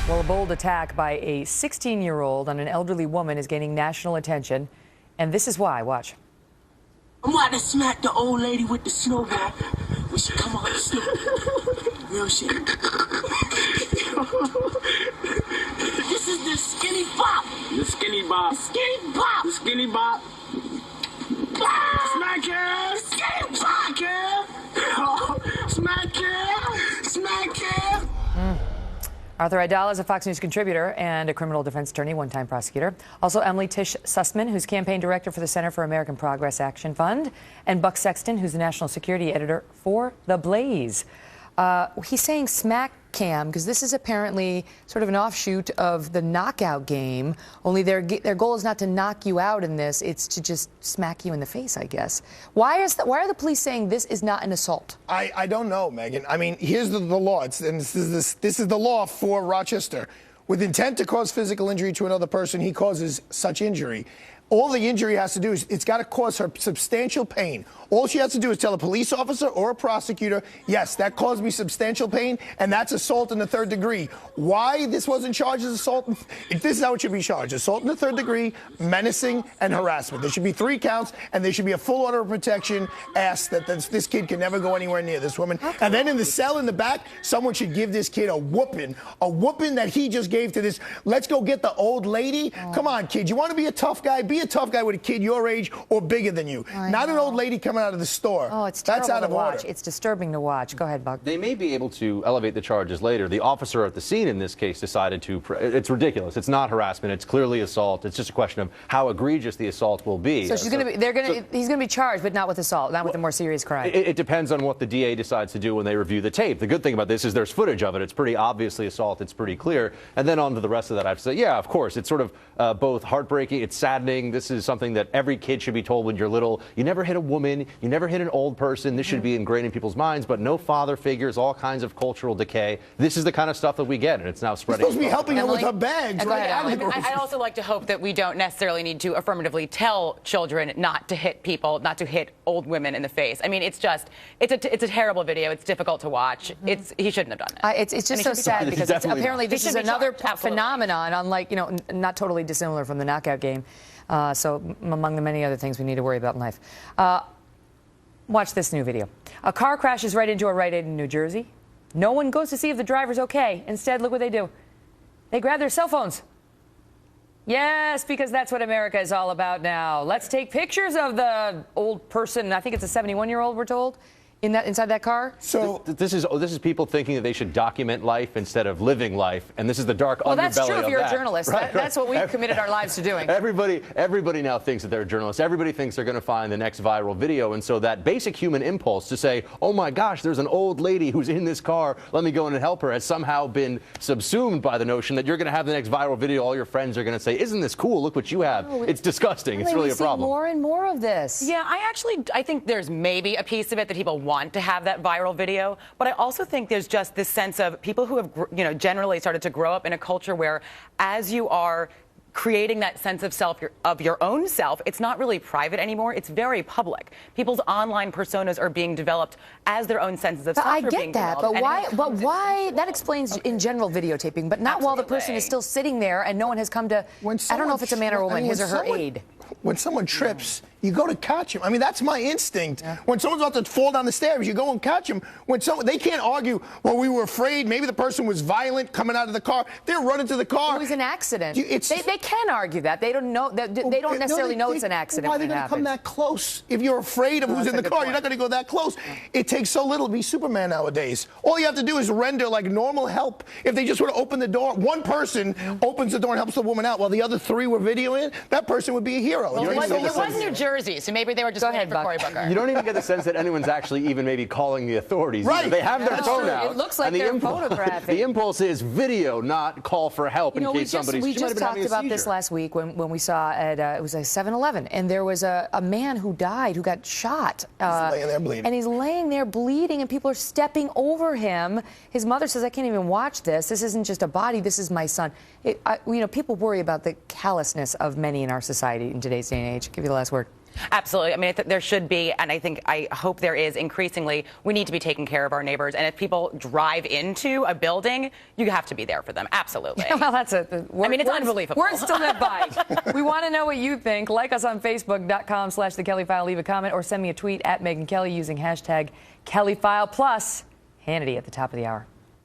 Well, a bold attack by a 16-year-old on an elderly woman is gaining national attention, and this is why. Watch. I'm about to smack the old lady with the snowball when she come out the snow. Real shit. This is the skinny bop. The skinny bop. The skinny bop. The skinny bop. Smack her. Skinny bop. Smack her. Smack her. Arthur Idala is a Fox News contributor and a criminal defense attorney, one-time prosecutor. Also, Emily Tish Sussman, who's campaign director for the Center for American Progress Action Fund, and Buck Sexton, who's the national security editor for The Blaze. He's saying smack cam because this is apparently sort of an offshoot of the knockout game, only their goal is not to knock you out in this, it's to just smack you in the face, I guess. Why are the police saying this is not an assault? I don't know, Megan. I mean, here's the law. This is the law for Rochester. With intent to cause physical injury to another person, he causes such injury. All the injury has to do is it's got to cause her substantial pain. All she has to do is tell a police officer or a prosecutor, yes, that caused me substantial pain, and that's assault in the third degree. Why this wasn't charged as assault? This is how it should be charged. Assault in the third degree, menacing, and harassment. There should be 3 counts, and there should be a full order of protection asked that this kid can never go anywhere near this woman. Okay. And then in the cell in the back, someone should give this kid a whooping that he just gave to this. Let's go get the old lady. Come on, kid. You want to be a tough guy? Be a tough guy with a kid your age or bigger than you. Not an old lady coming out of the store. Oh, it's terrible. That's out of to watch. order. It's disturbing to watch. Go ahead, Buck. They may be able to elevate the charges later. The officer at the scene in this case decided to. It's ridiculous. It's not harassment. It's clearly assault. It's just a question of how egregious the assault will be. So he's going to be charged, but not with assault, not with a more serious crime. It depends on what the DA decides to do when they review the tape. The good thing about this is there's footage of it. It's pretty obviously assault. It's pretty clear. And then on to the rest of that, I have to say, yeah, of course. It's sort of both heartbreaking. It's saddening. This is something that every kid should be told when you're little. You never hit a woman. You never hit an old person. This should be ingrained in people's minds, but no father figures, all kinds of cultural decay. This is the kind of stuff that we get, and it's now spreading. You're supposed to be helping her with her bags. Right? I'd also like to hope that we don't necessarily need to affirmatively tell children not to hit people, not to hit old women in the face. I mean, it's a terrible video. It's difficult to watch. He shouldn't have done it. It's just so sad because apparently this is another phenomenon, unlike, not totally dissimilar from the knockout game. So among the many other things we need to worry about in life. Watch this new video. A car crashes right into a Rite Aid in New Jersey. No one goes to see if the driver's okay. Instead, look what they do. They grab their cell phones. Yes, because that's what America is all about now. Let's take pictures of the old person. I think it's a 71-year-old, we're told, inside that car. So this is people thinking that they should document life instead of living life, and this is the dark underbelly of that. Well, that's true if you're a journalist. Right. That's what we've committed our lives to doing. Everybody now thinks that they're a journalist. Everybody thinks they're going to find the next viral video, and so that basic human impulse to say, oh my gosh, there's an old lady who's in this car, let me go in and help her, has somehow been subsumed by the notion that you're going to have the next viral video. All your friends are going to say, isn't this cool? Look what you have. It's disgusting. It's really a problem. More and more of this. Yeah, I think there's maybe a piece of it that people want to have that viral video, but I also think there's just this sense of people who have, generally started to grow up in a culture where, as you are creating that sense of self, of your own self, it's not really private anymore. It's very public. People's online personas are being developed as their own senses of self. I get that, but why? That explains in general videotaping, but not while the person is still sitting there and no one has come to. I don't know if it's a man or a woman, his or her aid. When someone trips, you go to catch him. I mean, that's my instinct. Yeah. When someone's about to fall down the stairs, you go and catch him. They can't argue, well, we were afraid. Maybe the person was violent coming out of the car. They're running to the car. It was an accident. They can argue that. They don't know. They don't necessarily know it's an accident. Why are they going to come that close? If you're afraid of who's in the car, you're not going to go that close. It takes so little to be Superman nowadays. All you have to do is render like normal help. If they just would have opened the door, one person opens the door and helps the woman out while the other 3 were videoing, that person would be a hero. Well, it was New Jersey, so maybe they were just waiting for Cory Booker. You don't even get the sense that anyone's actually even maybe calling the authorities. Right. They have their phone out. It looks like they're photographing. The impulse is video, not call for help in case somebody's. We just talked about this last week when we saw at it was a 7-Eleven, and there was a man who died, who got shot. He's laying there bleeding. And he's laying there bleeding, and people are stepping over him. His mother says, "I can't even watch this. This isn't just a body. This is my son." People worry about the callousness of many in our society in today's day and age. Give you the last word. Absolutely. I mean, there should be, and I hope there is increasingly, we need to be taking care of our neighbors. And if people drive into a building, you have to be there for them. Absolutely. Well, that's it's unbelievable. Words to live by. We want to know what you think. Like us on Facebook.com/The Kelly File. Leave a comment or send me a tweet at Megyn Kelly using hashtag Kelly File. Plus, Hannity at the top of the hour.